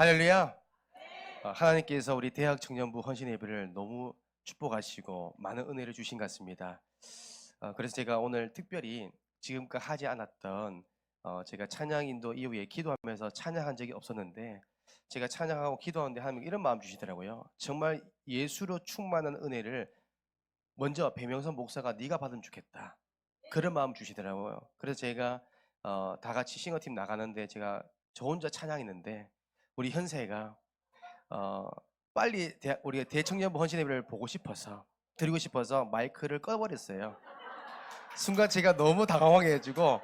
할렐루야. 하나님께서 우리 대학 청년부 헌신 예배를 너무 축복하시고 많은 은혜를 주신 것 같습니다. 그래서 제가 오늘 특별히 지금껏 하지 않았던 제가 찬양 인도 이후에 기도하면서 찬양한 적이 없었는데 제가 찬양하고 기도하는데 하나님 이런 마음 주시더라고요. 정말 예수로 충만한 은혜를 먼저 배명선 목사가 네가 받으면 좋겠다. 그런 마음 주시더라고요. 그래서 제가 다 같이 싱어팀 나가는데 제가 저 혼자 찬양했는데 우리 현세가 어, 빨리 우리 대청년부 헌신 예배를 보고 싶어서 드리고 싶어서 마이크를 꺼버렸어요. 순간 제가 너무 당황해가지고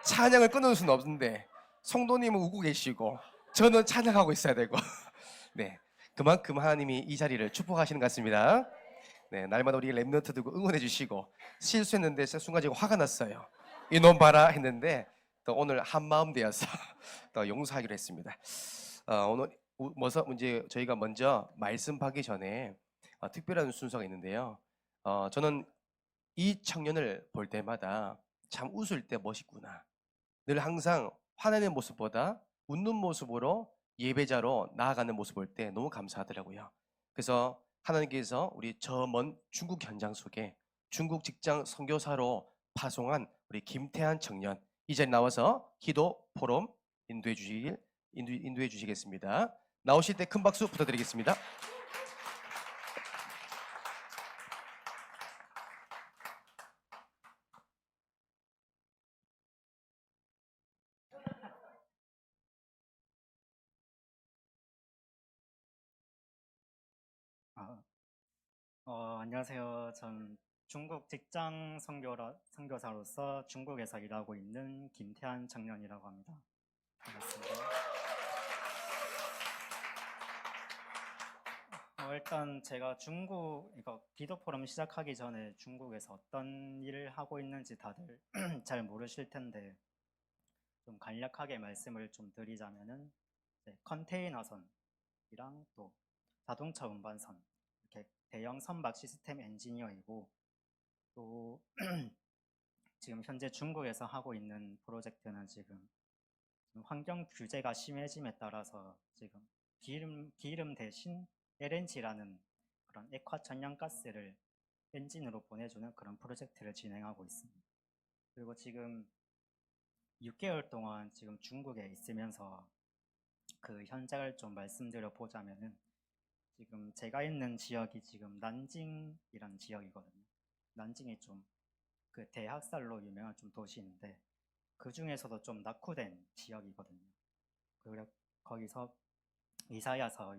찬양을 끊을 수는 없는데 성도님은 우고 계시고 저는 찬양하고 있어야 되고 네, 그만큼 하나님이 이 자리를 축복하시는 것 같습니다. 네, 날마다 우리 랩너트 들고 응원해 주시고 실수했는데 순간 제가 화가 났어요. 이놈 봐라 했는데 또 오늘 한 마음 되어서 또 용서하기로 했습니다. 오늘 이제 저희가 먼저 말씀 받기 전에 특별한 순서가 있는데요. 저는 이 청년을 볼 때마다 참 웃을 때 멋있구나. 늘 항상 화내는 모습보다 웃는 모습으로 예배자로 나아가는 모습 볼 때 너무 감사하더라고요. 그래서 하나님께서 우리 저 먼 중국 현장 속에 중국 직장 선교사로 파송한 우리 김태한 청년 이 자리에 나와서 기도 포럼 인도해 주시겠습니다. 나오실 때 큰 박수 부탁드리겠습니다. 아, 안녕하세요. 전 중국 직장 선교사로서 중국에서 일하고 있는 김태한 청년이라고 합니다. 반갑습니다. 일단 제가 이거 기도 포럼 시작하기 전에 중국에서 어떤 일을 하고 있는지 다들 잘 모르실 텐데 좀 간략하게 말씀을 좀 드리자면은 컨테이너선이랑 또 자동차 운반선 이렇게 대형 선박 시스템 엔지니어이고 또 지금 현재 중국에서 하고 있는 프로젝트는 지금 환경 규제가 심해짐에 따라서 지금 기름 대신 LNG라는 그런 액화 천연가스를 엔진으로 보내주는 그런 프로젝트를 진행하고 있습니다. 그리고 지금 6개월 동안 지금 중국에 있으면서 그 현장을 좀 말씀드려 보자면은 지금 제가 있는 지역이 지금 난징이라는 지역이거든요. 난징이 좀 그 대학살로 유명한 좀 도시인데 그 중에서도 좀 낙후된 지역이거든요. 그래 거기서 이사야서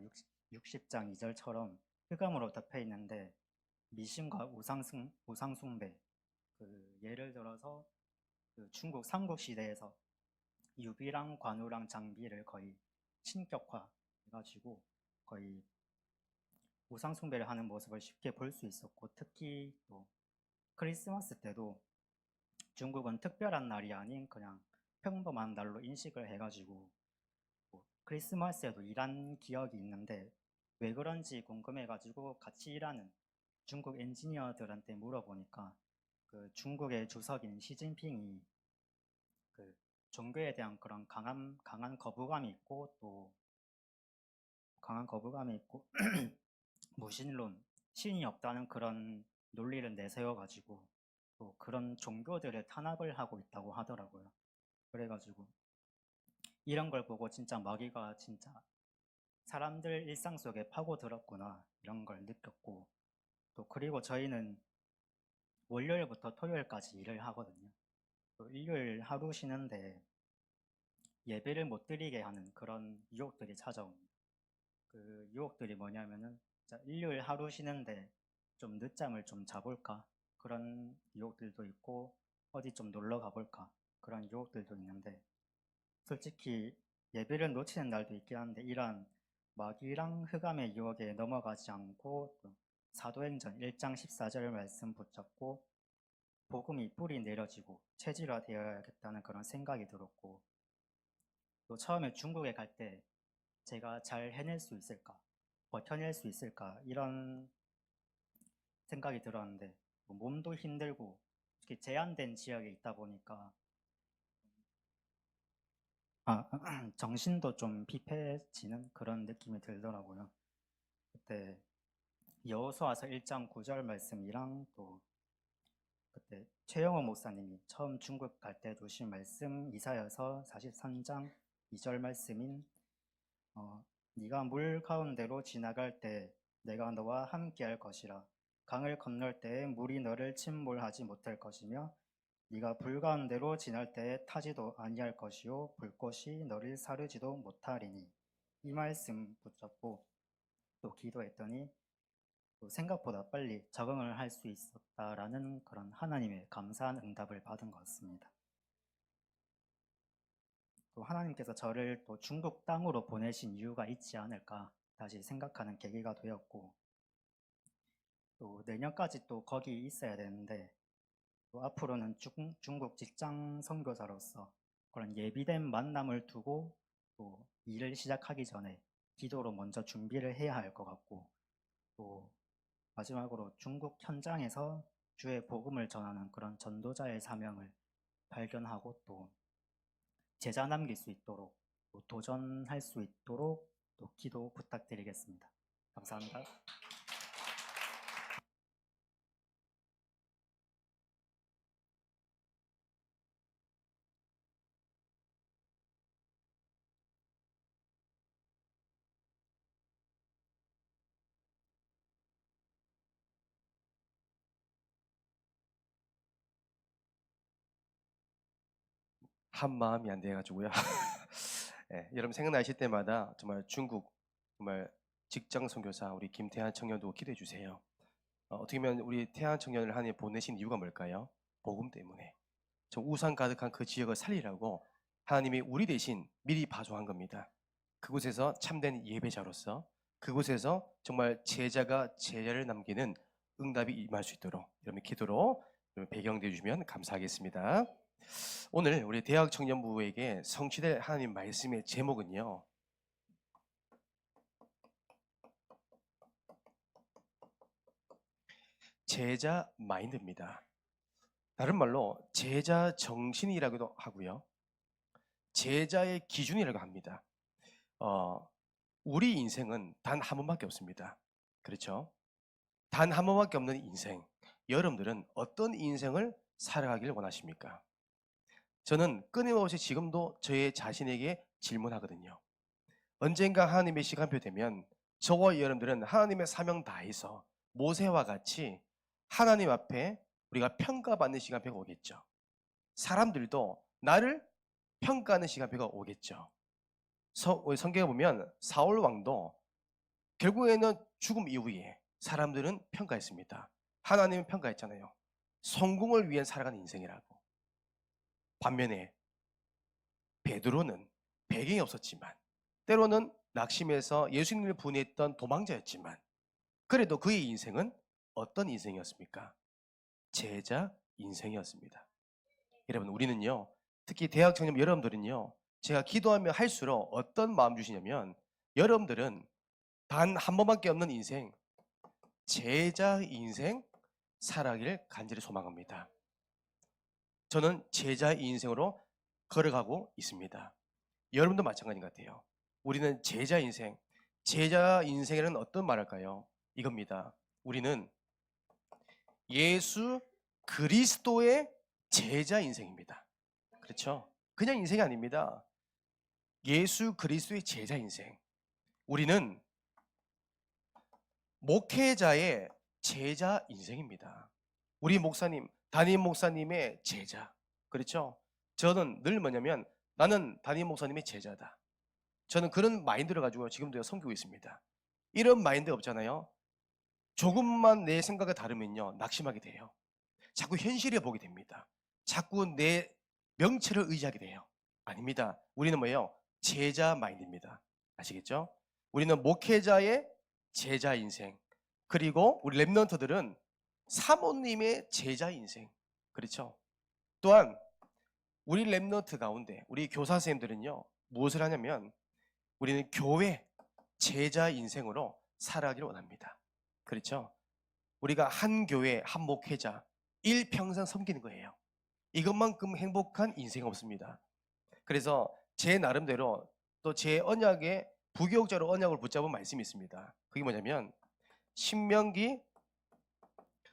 60장 2절처럼 흑암으로 덮여 있는데 미신과 우상숭배 예를 들어서 그 중국 삼국 시대에서 유비랑 관우랑 장비를 거의 신격화 해가지고 거의 우상숭배를 하는 모습을 쉽게 볼 수 있었고 특히 또 크리스마스 때도 중국은 특별한 날이 아닌 그냥 평범한 날로 인식을 해가지고 뭐 크리스마스에도 일한 기억이 있는데 왜 그런지 궁금해가지고 같이 일하는 중국 엔지니어들한테 물어보니까 그 중국의 주석인 시진핑이 그 종교에 대한 그런 강한 거부감이 있고 또 강한 거부감이 있고 무신론, 신이 없다는 그런 논리를 내세워가지고 또 그런 종교들을 탄압을 하고 있다고 하더라고요. 그래가지고 이런 걸 보고 진짜 마귀가 진짜 사람들 일상 속에 파고들었구나 이런 걸 느꼈고 또 그리고 저희는 월요일부터 토요일까지 일을 하거든요. 또 일요일 하루 쉬는데 예배를 못 드리게 하는 그런 유혹들이 찾아옵니다. 그 유혹들이 뭐냐면은 일요일 하루 쉬는데 좀 늦잠을 좀 자볼까 그런 유혹들도 있고 어디 좀 놀러 가볼까 그런 유혹들도 있는데 솔직히 예배를 놓치는 날도 있긴 한데 이런 마귀랑 흑암의 유혹에 넘어가지 않고 또 사도행전 1장 14절 말씀 붙잡고 복음이 뿌리 내려지고 체질화되어야겠다는 그런 생각이 들었고 또 처음에 중국에 갈 때 제가 잘 해낼 수 있을까 버텨낼 수 있을까 이런 생각이 들었는데 뭐 몸도 힘들고 특히 제한된 지역에 있다 보니까 정신도 좀 피폐해지는 그런 느낌이 들더라고요. 그때 여호수아서 1장 9절 말씀이랑 또 그때 최영호 목사님이 처음 중국 갈 때 주신 말씀 이사야서 43장 2절 말씀인 네가 물 가운데로 지나갈 때 내가 너와 함께할 것이라. 강을 건널 때에 물이 너를 침몰하지 못할 것이며 네가 불 가운데로 지날 때에 타지도 아니할 것이요 불꽃이 너를 사르지도 못하리니. 이 말씀 붙잡고 또 기도했더니 또 생각보다 빨리 적응을 할 수 있었다라는 그런 하나님의 감사한 응답을 받은 것 같습니다. 또 하나님께서 저를 또 중국 땅으로 보내신 이유가 있지 않을까 다시 생각하는 계기가 되었고, 또 내년까지 또 거기 있어야 되는데 또 앞으로는 중국 직장 선교사로서 그런 예비된 만남을 두고 또 일을 시작하기 전에 기도로 먼저 준비를 해야 할 것 같고, 또 마지막으로 중국 현장에서 주의 복음을 전하는 그런 전도자의 사명을 발견하고 또 제자 남길 수 있도록 또 도전할 수 있도록 또 기도 부탁드리겠습니다. 감사합니다. 한 마음이 안 돼가지고요. 예, 여러분 생각나실 때마다 정말 중국 정말 직장 선교사 우리 김태한 청년도 기도해 주세요. 어떻게 보면 우리 태안 청년을 하나님 보내신 이유가 뭘까요? 복음 때문에. 저 우상 가득한 그 지역을 살리라고 하나님이 우리 대신 미리 파송한 겁니다. 그곳에서 참된 예배자로서 그곳에서 정말 제자가 제자를 남기는 응답이 임할 수 있도록 여러분 기도로 배경되어 주시면 감사하겠습니다. 오늘 우리 대학 청년부에게 성취될 하나님 말씀의 제목은요. 제자 마인드입니다. 다른 말로 제자 정신이라고도 하고요. 제자의 기준이라고 합니다. 우리 인생은 단 한 번밖에 없습니다. 그렇죠? 단 한 번밖에 없는 인생. 여러분들은 어떤 인생을 살아가길 원하십니까? 저는 끊임없이 지금도 저의 자신에게 질문하거든요. 언젠가 하나님의 시간표 되면 저와 여러분들은 하나님의 사명 다해서 모세와 같이 하나님 앞에 우리가 평가받는 시간표가 오겠죠. 사람들도 나를 평가하는 시간표가 오겠죠. 성경에 보면 사울 왕도 결국에는 죽음 이후에 사람들은 평가했습니다. 하나님은 평가했잖아요. 성공을 위해 살아가는 인생이라고. 반면에 베드로는 배경이 없었지만 때로는 낙심해서 예수님을 분했던 도망자였지만 그래도 그의 인생은 어떤 인생이었습니까? 제자 인생이었습니다. 여러분 우리는요, 특히 대학 청년 여러분들은요, 제가 기도하며 할수록 어떤 마음 주시냐면 여러분들은 단 한 번밖에 없는 인생, 제자 인생 살아가기를 간절히 소망합니다. 저는 제자 인생으로 걸어가고 있습니다. 여러분도 마찬가지인 것 같아요. 우리는 제자 인생에는 어떤 말할까요? 이겁니다. 우리는 예수 그리스도의 제자 인생입니다. 그렇죠? 그냥 인생이 아닙니다. 예수 그리스도의 제자 인생. 우리는 목회자의 제자 인생입니다. 우리 목사님, 담임 목사님의 제자. 그렇죠? 저는 늘 뭐냐면 나는 담임 목사님의 제자다. 저는 그런 마인드를 가지고 지금도 섬기고 있습니다. 이런 마인드 없잖아요. 조금만 내 생각이 다르면요, 낙심하게 돼요. 자꾸 현실에 보게 됩니다. 자꾸 내 명체를 의지하게 돼요. 아닙니다. 우리는 뭐예요? 제자 마인드입니다. 아시겠죠? 우리는 목회자의 제자 인생. 그리고 우리 랩런터들은 사모님의 제자 인생. 그렇죠? 또한 우리 랩런트 가운데 우리 교사 선생님들은요, 무엇을 하냐면 우리는 교회 제자 인생으로 살아가기를 원합니다. 그렇죠? 우리가 한 교회, 한 목회자, 일평생 섬기는 거예요. 이것만큼 행복한 인생 없습니다. 그래서 제 나름대로 또 제 언약의 부교육자로 언약을 붙잡은 말씀이 있습니다. 그게 뭐냐면 신명기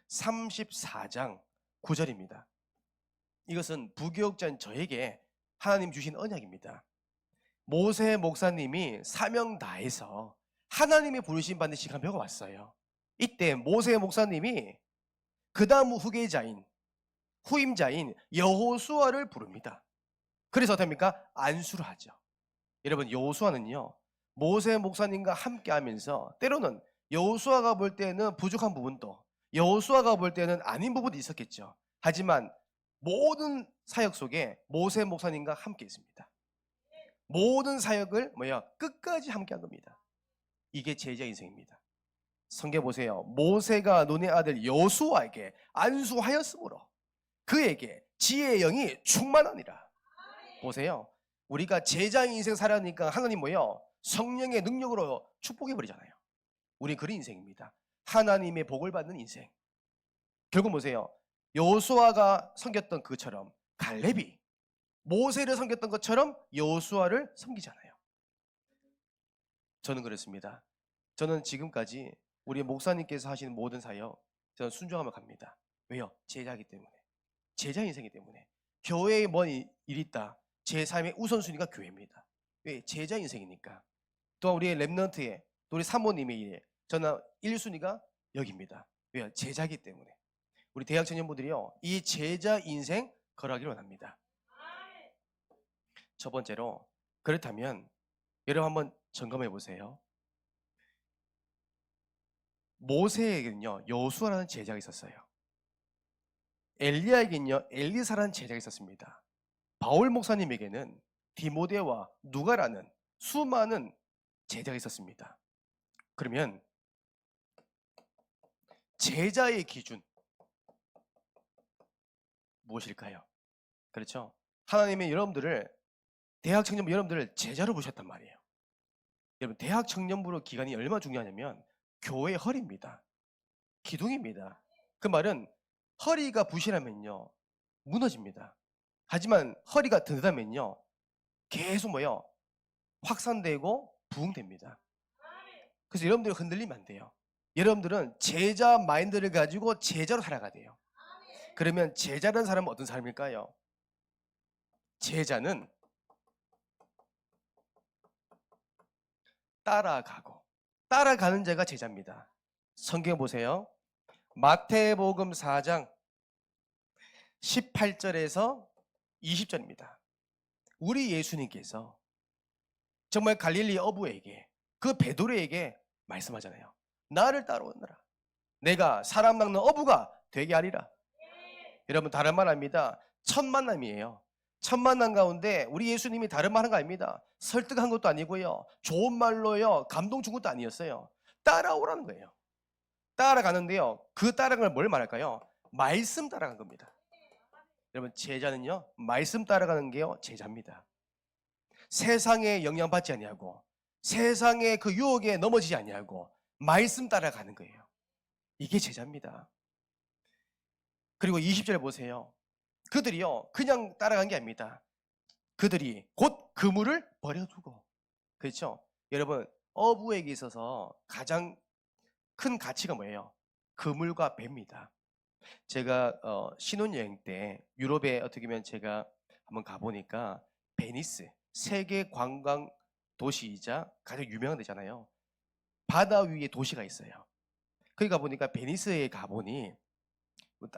34장 9절입니다. 이것은 부교육자인 저에게 하나님 주신 언약입니다. 모세 목사님이 사명 다해서 하나님의 부르심 받는 시간표가 왔어요. 이때 모세 목사님이 그 다음 후임자인 여호수아를 부릅니다. 그래서 어떻습니까? 안수를 하죠. 여러분, 여호수아는요 모세 목사님과 함께 하면서 때로는 여호수아가 볼 때는 부족한 부분도, 여호수아가 볼 때는 아닌 부분도 있었겠죠. 하지만 모든 사역 속에 모세 목사님과 함께 있습니다. 모든 사역을 끝까지 함께 한 겁니다. 이게 제자 인생입니다. 성경 보세요. 모세가 눈의 아들 여호수아에게 안수하였으므로 그에게 지혜의 영이 충만하니라. 보세요. 우리가 제자 인생 살아니까 하나님 성령의 능력으로 축복해 버리잖아요. 우리 그런 인생입니다. 하나님의 복을 받는 인생. 결국 보세요. 여호수아가 섬겼던 그처럼 갈렙이 모세를 섬겼던 것처럼 여호수아를 섬기잖아요. 저는 그렇습니다. 저는 지금까지 우리 목사님께서 하시는 모든 사역 저는 순종하며 갑니다. 왜요? 제자이기 때문에. 제자 인생이기 때문에. 교회에 뭔 일이 있다. 제 삶의 우선순위가 교회입니다. 왜? 제자 인생이니까. 또한 우리의 랩넌트에 또 우리 사모님의 일에 저는 1순위가 여기입니다. 왜요? 제자이기 때문에. 우리 대학 청년분들이요 이 제자 인생 걸어가기를 원합니다. 첫 번째로, 그렇다면 여러분 한번 점검해 보세요. 모세에게는요 여호수아라는 제자가 있었어요. 엘리야에게는요 엘리사라는 제자가 있었습니다. 바울 목사님에게는 디모데와 누가라는 수많은 제자가 있었습니다. 그러면 제자의 기준 무엇일까요? 그렇죠? 하나님의 여러분들을, 대학 청년부 여러분들을 제자로 보셨단 말이에요. 여러분, 대학 청년부로 기간이 얼마나 중요하냐면 교회의 허리입니다. 기둥입니다. 그 말은 허리가 부실하면요 무너집니다. 하지만 허리가 든든하면요 계속 확산되고 부흥됩니다. 그래서 여러분들이 흔들리면 안 돼요. 여러분들은 제자 마인드를 가지고 제자로 살아가야 돼요. 그러면 제자라는 사람은 어떤 사람일까요? 제자는 따라가는 자가 제자입니다. 성경 보세요. 마태복음 4장 18절에서 20절입니다. 우리 예수님께서 정말 갈릴리 어부에게, 그 베드로에게 말씀하잖아요. 나를 따라오너라. 내가 사람 낚는 어부가 되게 하리라. 여러분, 다른 말 아닙니다. 첫 만남이에요. 첫 만남 가운데 우리 예수님이 다른 말 하는 거 아닙니다. 설득한 것도 아니고요. 좋은 말로요. 감동 준 것도 아니었어요. 따라오라는 거예요. 따라가는데요. 그 따라간 걸 뭘 말할까요? 말씀 따라간 겁니다. 여러분, 제자는요. 말씀 따라가는 게요. 제자입니다. 세상에 영향받지 아니하고 세상의 그 유혹에 넘어지지 아니하고 말씀 따라가는 거예요. 이게 제자입니다. 그리고 20절 보세요. 그들이요 그냥 따라간 게 아닙니다. 그들이 곧 그물을 버려두고. 그렇죠? 여러분, 어부에게 있어서 가장 큰 가치가 뭐예요? 그물과 배입니다. 제가 신혼여행 때 유럽에 어떻게 보면 제가 한번 가보니까 베니스, 세계 관광 도시이자 가장 유명한 데잖아요. 바다 위에 도시가 있어요. 거기 가보니까 베니스에 가보니,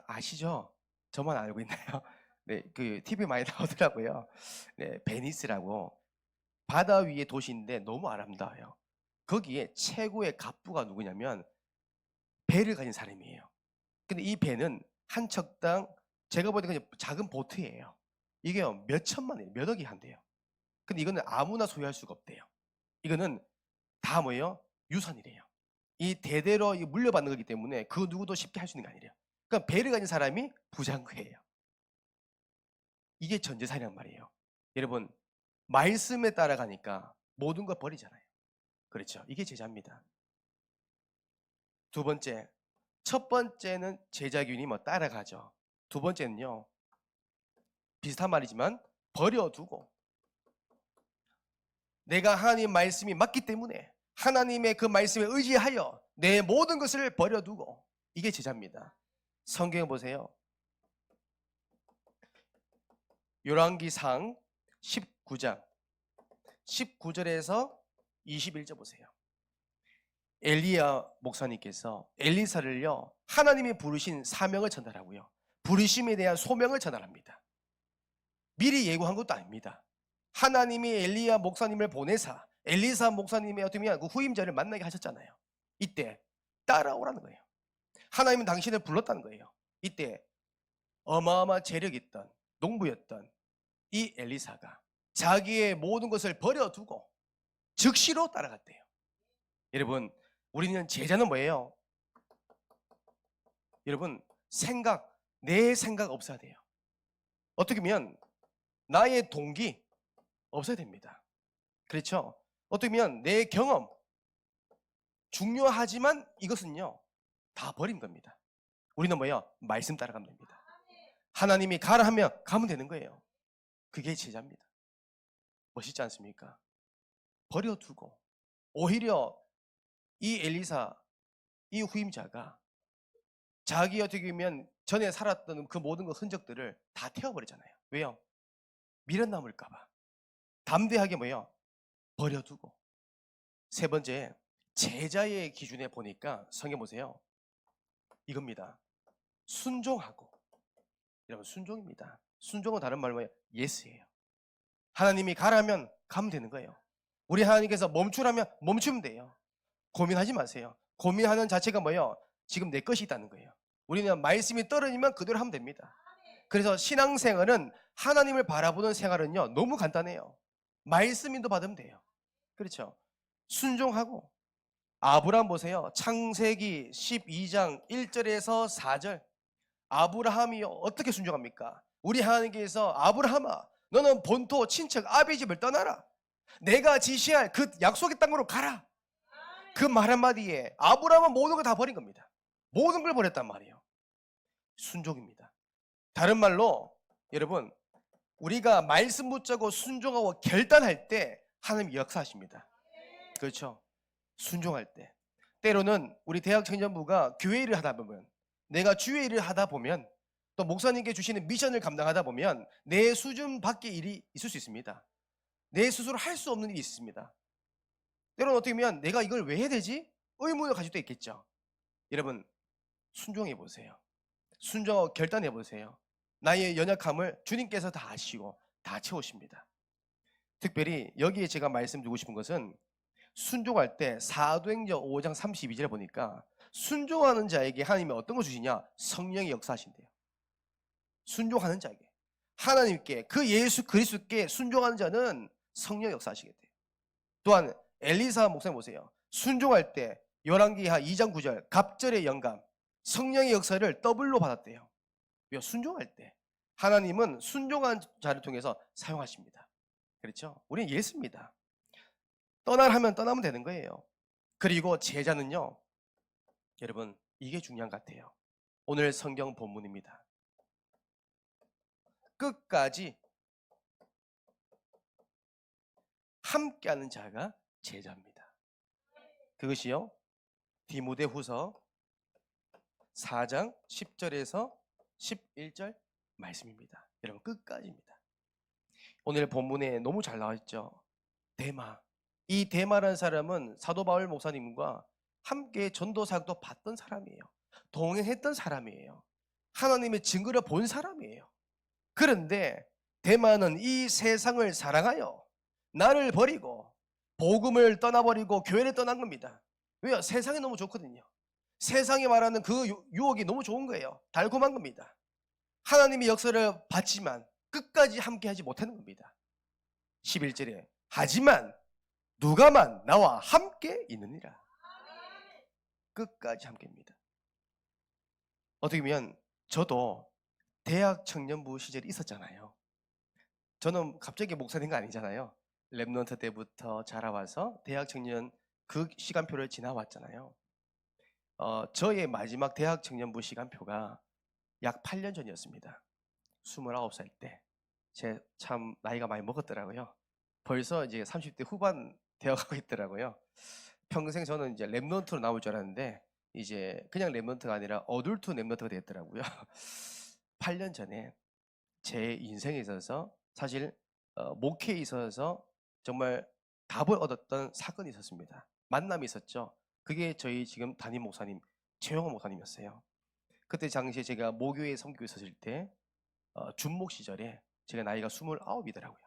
아시죠? 저만 알고 있나요? 네, 그 TV 많이 나오더라고요. 네, 베니스라고 바다 위의 도시인데 너무 아름다워요. 거기에 최고의 갑부가 누구냐면 배를 가진 사람이에요. 근데 이 배는 한 척당 제가 보니까 그냥 작은 보트예요. 이게 몇 천만 원이에요. 몇 억이 한대요. 근데 이거는 아무나 소유할 수가 없대요. 이거는 다 유산이래요. 이 대대로 물려받는 거기 때문에 그 누구도 쉽게 할 수 있는 게 아니래요. 그러니까 배를 가진 사람이 부자인 거예요. 이게 전재산이란 말이에요. 여러분, 말씀에 따라가니까 모든 걸 버리잖아요. 그렇죠? 이게 제자입니다. 두 번째, 첫 번째는 제자균이 따라가죠. 두 번째는요, 비슷한 말이지만 버려두고. 내가 하나님 말씀이 맞기 때문에 하나님의 그 말씀에 의지하여 내 모든 것을 버려두고, 이게 제자입니다. 성경에 보세요. 열왕기상 19장 19절에서 21절 보세요. 엘리야 목사님께서 엘리사를요, 하나님이 부르신 사명을 전달하고요, 부르심에 대한 소명을 전달합니다. 미리 예고한 것도 아닙니다. 하나님이 엘리야 목사님을 보내사 엘리사 목사님의 어떻게 보면 그 후임자를 만나게 하셨잖아요. 이때 따라오라는 거예요. 하나님은 당신을 불렀다는 거예요. 이때 어마어마한 재력이 있던 농부였던 이 엘리사가 자기의 모든 것을 버려두고 즉시로 따라갔대요. 여러분, 우리는 제자는 뭐예요? 여러분, 내 생각 없어야 돼요. 어떻게 보면 나의 동기 없어야 됩니다. 그렇죠? 어떻게 보면 내 경험 중요하지만 이것은요 다 버린 겁니다. 우리는 뭐예요? 말씀 따라가면 됩니다. 하나님이 가라 하면 가면 되는 거예요. 그게 제자입니다. 멋있지 않습니까? 버려두고 오히려 이 엘리사, 이 후임자가 자기 어떻게 보면 전에 살았던 그 모든 그 흔적들을 다 태워버리잖아요. 왜요? 미련 남을까봐. 담대하게 뭐예요? 버려두고. 세 번째, 제자의 기준에 보니까 성경 보세요. 이겁니다. 순종하고. 여러분, 순종입니다. 순종은 다른 말로 뭐예요? 예스예요. 하나님이 가라면 가면 되는 거예요. 우리 하나님께서 멈추라면 멈추면 돼요. 고민하지 마세요. 고민하는 자체가 뭐예요? 지금 내 것이 있다는 거예요. 우리는 말씀이 떨어지면 그대로 하면 됩니다. 그래서 신앙생활은, 하나님을 바라보는 생활은요 너무 간단해요. 말씀 인도 받으면 돼요. 그렇죠? 순종하고. 아브라함 보세요. 창세기 12장 1절에서 4절. 아브라함이 어떻게 순종합니까? 우리 하나님께서 아브라함아, 너는 본토 친척 아비 집을 떠나라. 내가 지시할 그 약속의 땅으로 가라. 그 말 한마디에 아브라함은 모든 걸 다 버린 겁니다. 모든 걸 버렸단 말이에요. 순종입니다. 다른 말로 여러분, 우리가 말씀 붙잡고 순종하고 결단할 때 하나님이 역사하십니다. 그렇죠? 순종할 때. 때로는 우리 대학 청년부가 교회 일을 하다 보면, 내가 주의 일을 하다 보면, 또 목사님께 주시는 미션을 감당하다 보면 내 수준 밖의 일이 있을 수 있습니다. 내 스스로 할 수 없는 일이 있습니다. 때로는 어떻게 보면 내가 이걸 왜 해야 되지? 의문을 가질 때 있겠죠. 여러분, 순종해 보세요. 순종하고 결단해 보세요. 나의 연약함을 주님께서 다 아시고 다 채우십니다. 특별히 여기에 제가 말씀드리고 싶은 것은, 순종할 때 사도행전 5장 32절에 보니까 순종하는 자에게 하나님이 어떤 걸 주시냐? 성령의 역사하신대요. 순종하는 자에게, 하나님께, 그 예수 그리스도께 순종하는 자는 성령의 역사하시겠대요. 또한 엘리사 목사님 보세요. 순종할 때 열왕기하 2장 9절 갑절의 영감, 성령의 역사를 더블로 받았대요. 왜요? 순종할 때 하나님은 순종한 자를 통해서 사용하십니다. 그렇죠? 우리는 예수입니다. 떠나라 하면 떠나면 되는 거예요. 그리고 제자는요, 여러분, 이게 중요한 것 같아요. 오늘 성경 본문입니다. 끝까지 함께하는 자가 제자입니다. 그것이요, 디모데후서 4장 10절에서 11절 말씀입니다. 여러분, 끝까지입니다. 오늘 본문에 너무 잘 나와 있죠. 데마. 이 데마라는 사람은 사도 바울 목사님과 함께 전도 사역도 받던 사람이에요. 동행했던 사람이에요. 하나님의 증거를 본 사람이에요. 그런데 데마는 이 세상을 사랑하여 나를 버리고 복음을 떠나버리고 교회를 떠난 겁니다. 왜요? 세상이 너무 좋거든요. 세상이 말하는 그 유혹이 너무 좋은 거예요. 달콤한 겁니다. 하나님의 역사를 받지만 끝까지 함께하지 못하는 겁니다. 11절에 하지만 누가만 나와 함께 있느니라. 끝까지 함께입니다. 어떻게 보면 저도 대학 청년부 시절이 있었잖아요. 저는 갑자기 목사 된 거 아니잖아요. 랩넌트 때부터 자라와서 대학 청년 그 시간표를 지나왔잖아요. 저의 마지막 대학 청년부 시간표가 약 8년 전이었습니다. 29살 때. 제 참 나이가 많이 먹었더라고요. 벌써 이제 30대 후반 되어가고 있더라고요. 평생 저는 이제 랩넌트로 나올 줄 알았는데 이제 그냥 랩넌트가 아니라 어둘트 랩넌트가 됐더라고요. 8년 전에 제 인생에 있어서 사실 목회에 있어서 정말 답을 얻었던 사건이 있었습니다. 만남이 있었죠. 그게 저희 지금 담임 목사님 최영호 목사님이었어요. 그때 당시에 제가 모교에 섬기고 있었을 때 준목 시절에 제가 나이가 29이더라고요.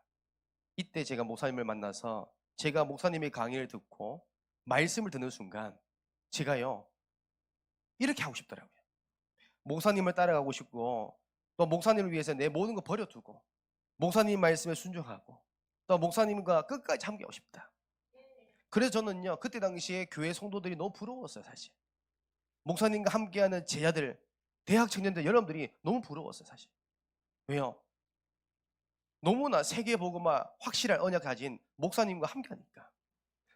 이때 제가 목사님을 만나서 제가 목사님의 강의를 듣고 말씀을 듣는 순간 제가요 이렇게 하고 싶더라고요. 목사님을 따라가고 싶고 또 목사님을 위해서 내 모든 거 버려두고 목사님 말씀에 순종하고 또 목사님과 끝까지 함께하고 싶다. 그래서 저는요 그때 당시에 교회 성도들이 너무 부러웠어요. 사실 목사님과 함께하는 제자들, 대학 청년들 여러분들이 너무 부러웠어요. 사실 왜요? 너무나 세계복음화 확실한 언약 가진 목사님과 함께하니까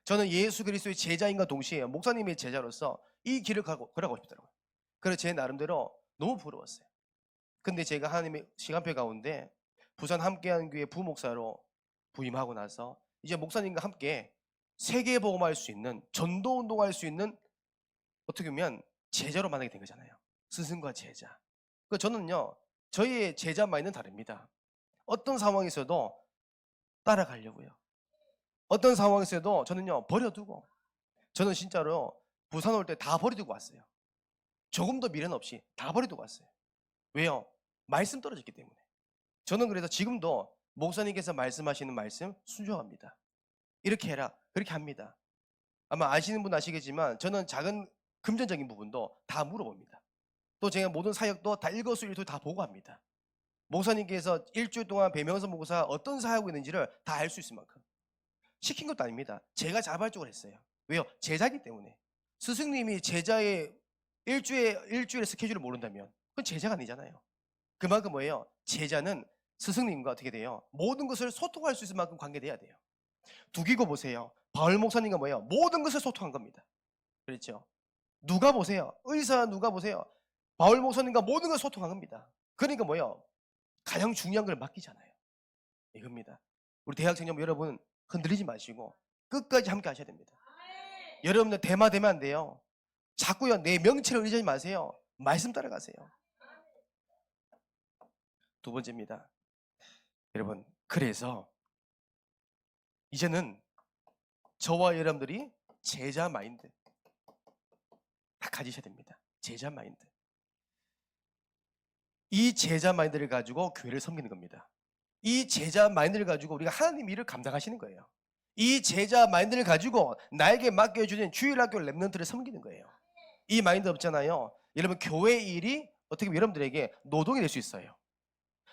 저는 예수 그리스도의 제자인과 동시에 목사님의 제자로서 이 길을 걸어가고 싶더라고요. 그래서 제 나름대로 너무 부러웠어요. 근데 제가 하나님의 시간표 가운데 부산 함께하는 교회 부목사로 부임하고 나서 이제 목사님과 함께 세계복음화할 수 있는 전도운동할 수 있는 어떻게 보면 제자로 만나게 된 거잖아요. 스승과 제자. 그 저는요 저희의 제자 마인드는 다릅니다. 어떤 상황에서도 따라가려고요. 어떤 상황에서도 저는요 버려두고 저는 진짜로 부산 올 때 다 버려두고 왔어요. 조금도 미련 없이 다 버려두고 왔어요. 왜요? 말씀 떨어졌기 때문에. 저는 그래서 지금도 목사님께서 말씀하시는 말씀 순종합니다. 이렇게 해라 그렇게 합니다. 아마 아시는 분 아시겠지만 저는 작은 금전적인 부분도 다 물어봅니다. 또 제가 모든 사역도 다 일거수일투 다 보고합니다. 목사님께서 일주일 동안 배명서 목사가 어떤 사역하고 있는지를 다 알 수 있을 만큼 시킨 것도 아닙니다. 제가 자발적으로 했어요. 왜요? 제자이기 때문에. 스승님이 제자의 일주일의 스케줄을 모른다면 그건 제자가 아니잖아요. 그만큼 뭐예요? 제자는 스승님과 어떻게 돼요? 모든 것을 소통할 수 있을 만큼 관계돼야 돼요. 두기고 보세요. 바울 목사님과 뭐예요? 모든 것을 소통한 겁니다. 그렇죠? 누가 보세요? 의사 누가 보세요? 바울 목사님과 모든 걸 소통한 겁니다. 그러니까 뭐예요? 가장 중요한 걸 맡기잖아요. 이겁니다. 우리 대학 청년부 여러분 흔들리지 마시고 끝까지 함께 하셔야 됩니다. 여러분들 대마되면 안 돼요. 자꾸요 내 명체를 의지하지 마세요. 말씀 따라가세요. 두 번째입니다. 여러분 그래서 이제는 저와 여러분들이 제자 마인드 다 가지셔야 됩니다. 제자 마인드. 이 제자 마인드를 가지고 교회를 섬기는 겁니다. 이 제자 마인드를 가지고 우리가 하나님 일을 감당하시는 거예요. 이 제자 마인드를 가지고 나에게 맡겨주는 주일학교 랩런트를 섬기는 거예요. 이 마인드 없잖아요. 여러분 교회 일이 어떻게 보면 여러분들에게 노동이 될 수 있어요.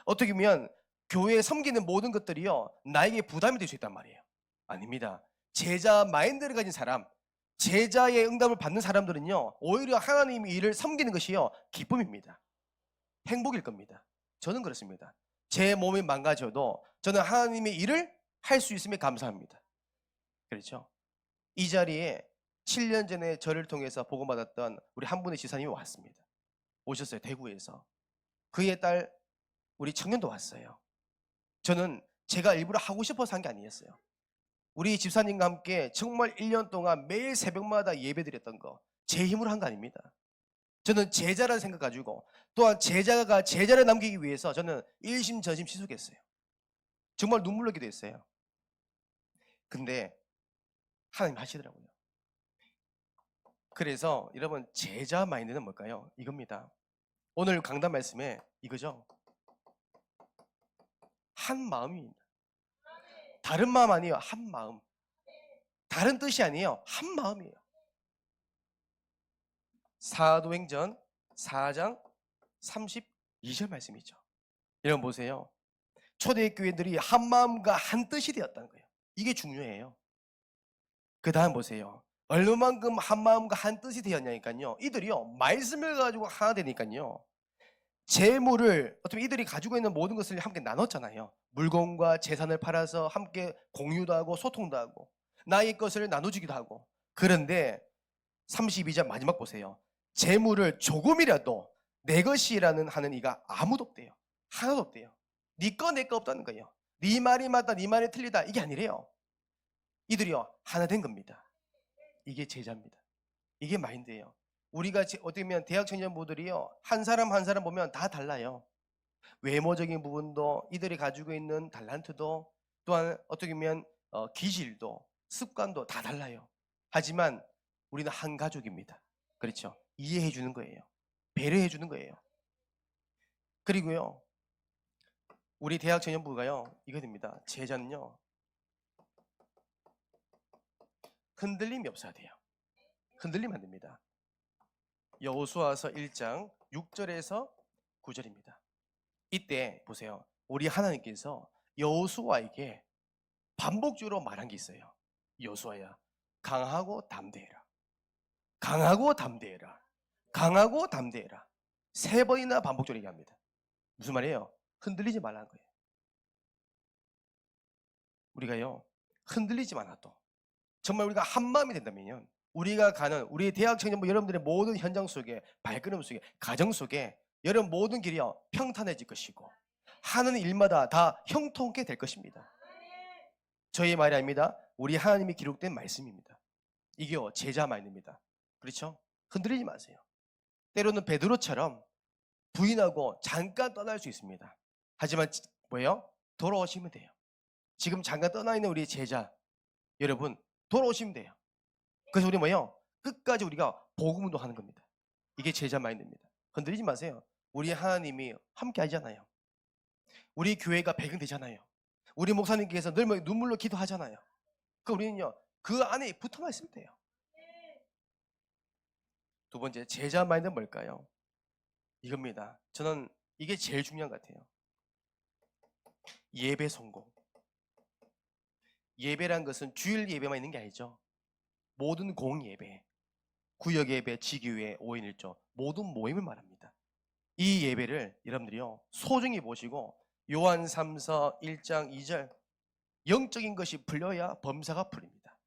어떻게 보면 교회에 섬기는 모든 것들이요 나에게 부담이 될 수 있단 말이에요. 아닙니다. 제자 마인드를 가진 사람, 제자의 응답을 받는 사람들은요 오히려 하나님의 일을 섬기는 것이요 기쁨입니다. 행복일 겁니다. 저는 그렇습니다. 제 몸이 망가져도 저는 하나님의 일을 할 수 있음에 감사합니다. 그렇죠? 이 자리에 7년 전에 저를 통해서 복음받았던 우리 한 분의 지사님이 왔습니다. 오셨어요. 대구에서. 그의 딸 우리 청년도 왔어요. 저는 제가 일부러 하고 싶어서 한 게 아니었어요. 우리 집사님과 함께 정말 1년 동안 매일 새벽마다 예배드렸던 거 제 힘으로 한 거 아닙니다. 저는 제자라는 생각 가지고 또한 제자가 제자를 남기기 위해서 저는 일심전심 시속했어요. 정말 눈물 나기도 했어요. 근데 하나님 하시더라고요. 그래서 여러분 제자 마인드는 뭘까요? 이겁니다. 오늘 강단 말씀에 이거죠. 한 마음입니다. 다른 마음 아니에요. 한 마음. 다른 뜻이 아니에요. 한 마음이에요. 사도행전 4장 32절 말씀이죠. 여러분 보세요. 초대교회들이 한 마음과 한 뜻이 되었다는 거예요. 이게 중요해요. 그 다음 보세요. 얼마만큼 한 마음과 한 뜻이 되었냐니까요. 이들이요 말씀을 가지고 하나 되니까요. 재물을 어떻게 이들이 가지고 있는 모든 것을 함께 나눴잖아요. 물건과 재산을 팔아서 함께 공유도 하고 소통도 하고 나의 것을 나눠주기도 하고. 그런데 32절 마지막 보세요. 재물을 조금이라도 내 것이라는 하는 이가 아무도 없대요. 하나도 없대요. 네 거 내 거 없다는 거예요. 네 말이 맞다, 네 말이 틀리다 이게 아니래요. 이들이요 하나 된 겁니다. 이게 제자입니다. 이게 마인드예요. 우리가 어떻게 보면 대학 청년부들이요 한 사람 한 사람 보면 다 달라요. 외모적인 부분도 이들이 가지고 있는 달란트도 또한 어떻게 보면 기질도 습관도 다 달라요. 하지만 우리는 한 가족입니다. 그렇죠? 이해해 주는 거예요. 배려해 주는 거예요. 그리고요 우리 대학 청년부가요 이거입니다. 제자는요 흔들림이 없어야 돼요. 흔들리면 안 됩니다. 여호수아서 1장 6절에서 9절입니다. 이때 보세요. 우리 하나님께서 여호수아에게 반복적으로 말한 게 있어요. 여호수아야, 강하고 담대해라. 강하고 담대해라. 강하고 담대해라. 3번이나 반복적으로 얘기합니다. 무슨 말이에요? 흔들리지 말라는 거예요. 우리가요 흔들리지 않아도 정말 우리가 한 마음이 된다면요 우리가 가는 우리 대학 청년부 여러분들의 모든 현장 속에 발걸음 속에 가정 속에 여러분 모든 길이요 평탄해질 것이고 하는 일마다 다 형통케 될 것입니다. 저희 말이 아닙니다. 우리 하나님이 기록된 말씀입니다. 이게요 제자 마인드입니다. 그렇죠? 흔들리지 마세요. 때로는 베드로처럼 부인하고 잠깐 떠날 수 있습니다. 하지만 뭐예요? 돌아오시면 돼요. 지금 잠깐 떠나 있는 우리 제자 여러분 돌아오시면 돼요. 그래서 우리 뭐예요? 끝까지 우리가 복음 운동하는 겁니다. 이게 제자 마인드입니다. 흔들리지 마세요. 우리 하나님이 함께 하잖아요. 우리 교회가 배경되잖아요. 우리 목사님께서 늘 눈물로 기도하잖아요. 그 우리는요 그 안에 붙어만 있으면 돼요. 두 번째 제자 마인드는 뭘까요? 이겁니다. 저는 이게 제일 중요한 것 같아요. 예배 성공. 예배란 것은 주일 예배만 있는 게 아니죠. 모든 공예배, 구역 예배, 지교회, 5인 1조 모든 모임을 말합니다. 이 예배를 여러분들이요 소중히 보시고 요한 3서 1장 2절 영적인 것이 풀려야 범사가 풀립니다.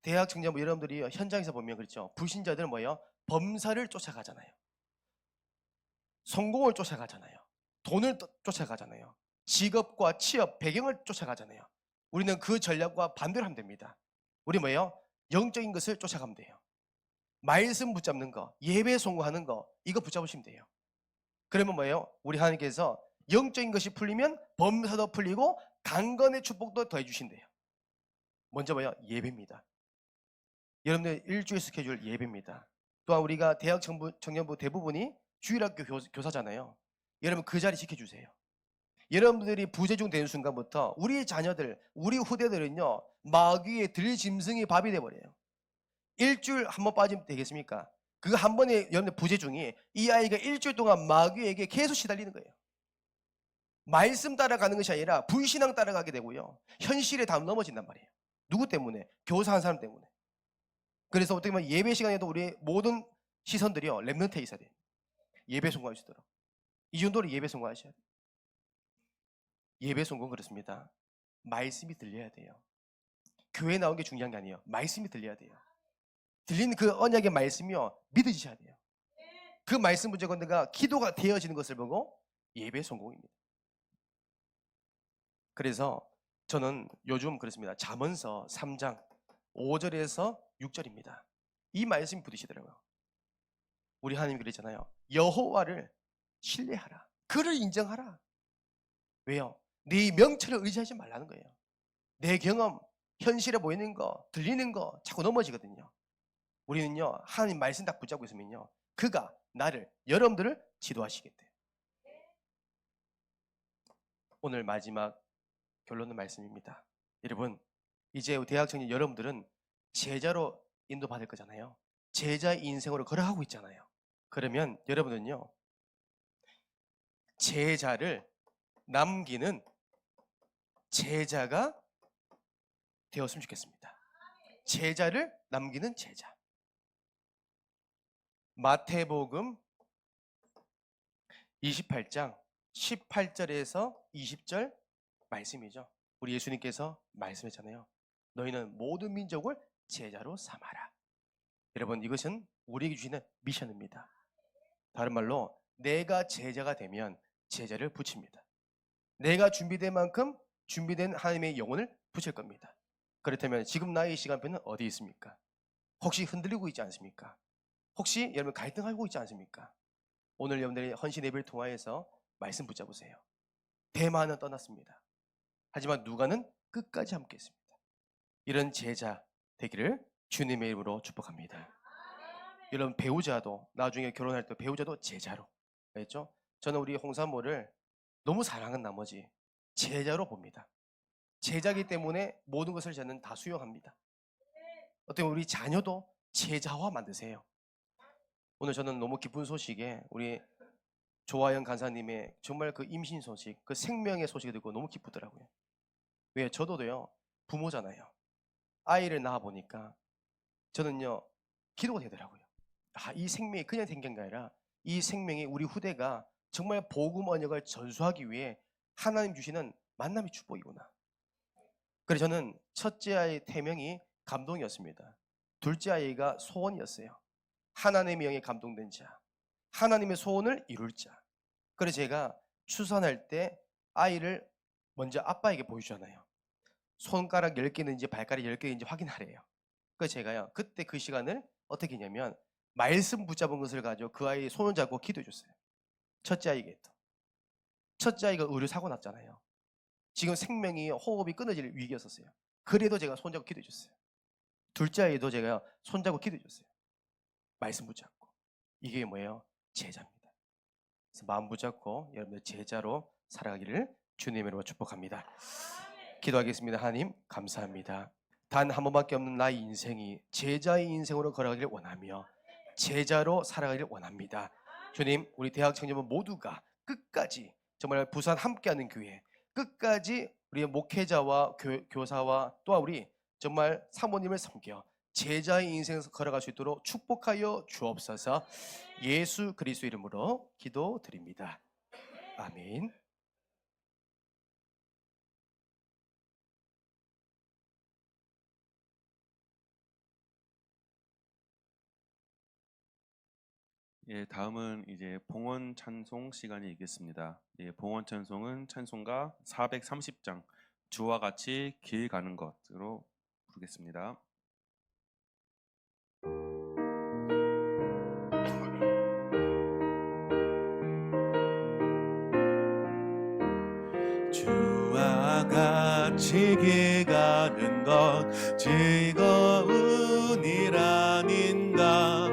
대학 청년부 여러분들이 현장에서 보면 그렇죠. 불신자들은 뭐예요? 범사를 쫓아가잖아요. 성공을 쫓아가잖아요. 돈을 쫓아가잖아요. 직업과 취업, 배경을 쫓아가잖아요. 우리는 그 전략과 반대로 하면 됩니다. 우리 뭐예요? 영적인 것을 쫓아가면 돼요. 말씀 붙잡는 거, 예배 성공하는 거 이거 붙잡으시면 돼요. 그러면 뭐예요? 우리 하나님께서 영적인 것이 풀리면 범사도 풀리고 강건의 축복도 더해 주신대요. 먼저 뭐예요? 예배입니다. 여러분들 일주일 스케줄 예배입니다. 또한 우리가 대학 청년부 대부분이 주일학교 교사잖아요. 여러분 그 자리 지켜주세요. 여러분들이 부재중 되는 순간부터 우리 자녀들, 우리 후대들은요 마귀의 들짐승이 밥이 돼버려요. 일주일 한 번 빠지면 되겠습니까? 그 한 번에 여러분들 부재중이 이 아이가 일주일 동안 마귀에게 계속 시달리는 거예요. 말씀 따라가는 것이 아니라 불신앙 따라가게 되고요. 현실에 다 넘어진단 말이에요. 누구 때문에? 교사 한 사람 때문에. 그래서 어떻게 보면 예배 시간에도 우리 모든 시선들이요 렘넌트에 있어야 돼요. 예배 성공할 수 있도록. 이 정도로 예배 성공하셔야 돼요. 예배 성공 그렇습니다. 말씀이 들려야 돼요. 교회 나온 게 중요한 게 아니에요. 말씀이 들려야 돼요. 들리는 그 언약의 말씀이요 믿어지셔야 돼요. 그 말씀 무조건가 기도가 되어지는 것을 보고 예배 성공입니다. 그래서 저는 요즘 그렇습니다. 잠언서 3장 5절에서 6절입니다. 이 말씀이 부딪히더라고요. 우리 하나님이 그랬잖아요. 여호와를 신뢰하라. 그를 인정하라. 왜요? 네 명철을 의지하지 말라는 거예요. 내 경험, 현실에 보이는 거, 들리는 거 자꾸 넘어지거든요. 우리는요 하나님 말씀 딱 붙잡고 있으면요 그가 나를 여러분들을 지도하시겠대요. 오늘 마지막 결론의 말씀입니다. 여러분 이제 대학 청년 여러분들은 제자로 인도받을 거잖아요. 제자의 인생으로 걸어가고 있잖아요. 그러면 여러분은요 제자를 남기는 제자가 되었으면 좋겠습니다. 제자를 남기는 제자. 마태복음 28장 18절에서 20절 말씀이죠. 우리 예수님께서 말씀했잖아요. 너희는 모든 민족을 제자로 삼아라. 여러분 이것은 우리에게 주시는 미션입니다. 다른 말로 내가 제자가 되면 제자를 붙입니다. 내가 준비된 만큼 준비된 하나님의 영혼을 붙일 겁니다. 그렇다면 지금 나의 시간표는 어디 있습니까? 혹시 흔들리고 있지 않습니까? 혹시 여러분 갈등하고 있지 않습니까? 오늘 여러분들이 헌신 예배를 통하여서 말씀 붙잡으세요. 대만은 떠났습니다. 하지만 누가는 끝까지 함께 했습니다. 이런 제자 되기를 주님의 이름으로 축복합니다. 여러분 배우자도 나중에 결혼할 때 배우자도 제자로, 알겠죠? 저는 우리 홍사모를 너무 사랑한 나머지 제자로 봅니다. 제자기 때문에 모든 것을 저는 다 수용합니다. 어떻게 우리 자녀도 제자화 만드세요. 오늘 저는 너무 기쁜 소식에 우리 조아영 간사님의 정말 그 임신 소식, 그 생명의 소식을 듣고 너무 기쁘더라고요. 왜? 저도요 부모잖아요. 아이를 낳아 보니까 저는요 기도가 되더라고요. 이 생명이 그냥 생긴 게 아니라 이 생명이 우리 후대가 정말 복음 언역을 전수하기 위해 하나님 주시는 만남의 축복이구나. 그래서 저는 첫째 아이 태명이 감동이었습니다. 둘째 아이가 소원이었어요. 하나님의 영에 감동된 자, 하나님의 소원을 이룰 자. 그래서 제가 출산할 때 아이를 먼저 아빠에게 보여주잖아요. 손가락 10개인지 발가락 10개인지 확인하래요. 그래서 제가요 그때 그 시간을 어떻게 했냐면 말씀 붙잡은 것을 가지고 그 아이 손을 잡고 기도해 줬어요. 첫째 아이에게도. 첫째 아이가 의료사고 났잖아요. 지금 생명이 호흡이 끊어질 위기였었어요. 그래도 제가 손잡고 기도해 줬어요. 둘째 아이도 제가 손잡고 기도해 줬어요. 말씀 붙잡고. 이게 뭐예요? 제자입니다. 그래서 마음 붙잡고 여러분들 제자로 살아가기를 주님으로 축복합니다. 기도하겠습니다. 하나님 감사합니다. 단 한 번밖에 없는 나의 인생이 제자의 인생으로 걸어가기를 원하며 제자로 살아가기를 원합니다. 주님, 우리 대학 청년분 모두가 끝까지 정말 부산 함께하는 교회 끝까지 우리의 목회자와 교사와 또한 우리 정말 사모님을 섬겨 제자의 인생에서 걸어갈 수 있도록 축복하여 주옵소서. 예수 그리스도 이름으로 기도드립니다. 아멘. 예, 다음은 이제 봉헌 찬송 시간이 있겠습니다. 예, 봉헌 찬송은 찬송가 430장 주와 같이 길 가는 것으로 부르겠습니다. 주와 같이 길 가는 것 즐거운 일 아닌가.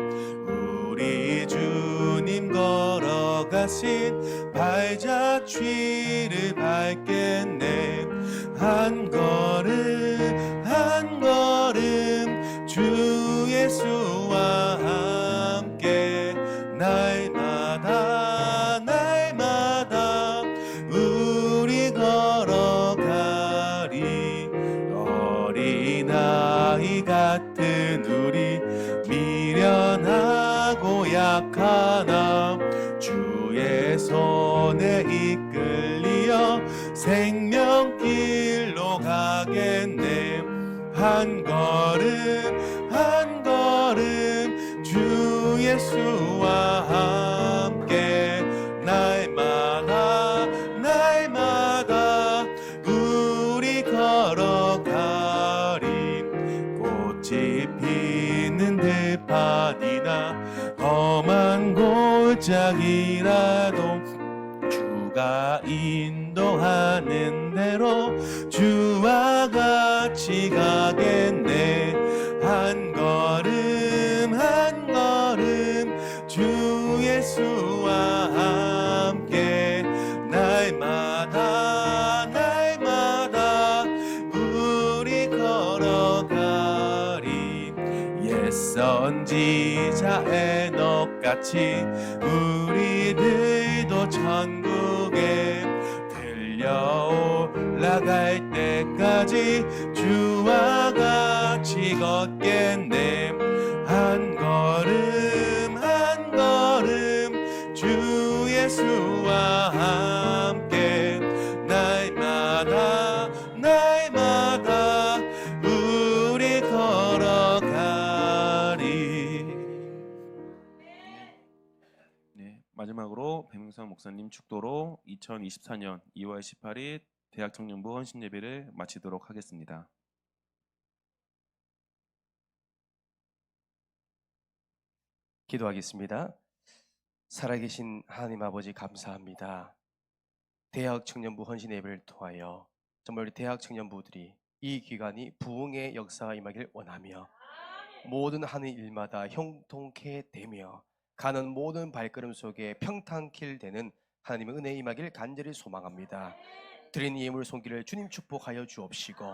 우리 주님 걸어가신 발자취를 밟겠네. 한 걸음 한 걸음 주 예수와 함께 날마다 날마다 우리 걸어가리. 어린아이 같은 우리 미련하고 약하나 주의 손에 이끌리어 생명길로 가겠네. 한 걸음 한 걸음 주 예수와 함께 날마다 날마다 우리 걸어가리. 꽃이 피는 들판이나 험한 골짜기라도 주가 인도하는 대로 주와 같이 가겠네. 한 걸음 한 걸음 주 예수와 함께 날마다 날마다 우리 걸어가리. 옛 선지자 에녹같이 우리들도 천국에 들려 올라갈 때까지 주와 같이 걷겠네. 한 걸음 한 걸음 주 예수와 함께 날마다 날마다 우리 걸어가리. 네, 마지막 마지막으로 백명선 목사님 축도로 2024년 2월 18일 대학 청년부 헌신 예배를 마치도록 하겠습니다. 기도하겠습니다. 살아계신 하나님 아버지 감사합니다. 대학 청년부 헌신 예배를 통하여 정말 우리 대학 청년부들이 이 기간이 부흥의 역사가 임하길 원하며 모든 하는 일마다 형통케 되며 가는 모든 발걸음 속에 평탄길 되는 하나님의 은혜 임하길 간절히 소망합니다. 드린 예물 손길을 주님 축복하여 주옵시고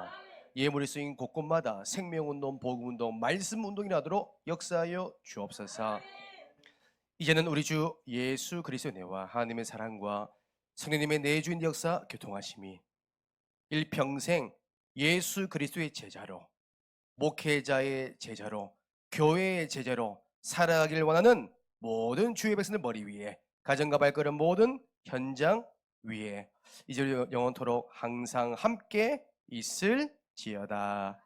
예물이 쓰인 곳곳마다 생명운동, 복음운동, 말씀운동이 나도록 역사하여 주옵소서. 이제는 우리 주 예수 그리스도의 은혜와 하나님의 사랑과 성령님의 내주인 역사 교통하심이 일평생 예수 그리스도의 제자로, 목회자의 제자로, 교회의 제자로 살아가길 원하는 모든 주의 백성들 머리 위에, 가정과 발걸음 모든 현장 위에 이제 영원토록 항상 함께 있을지어다.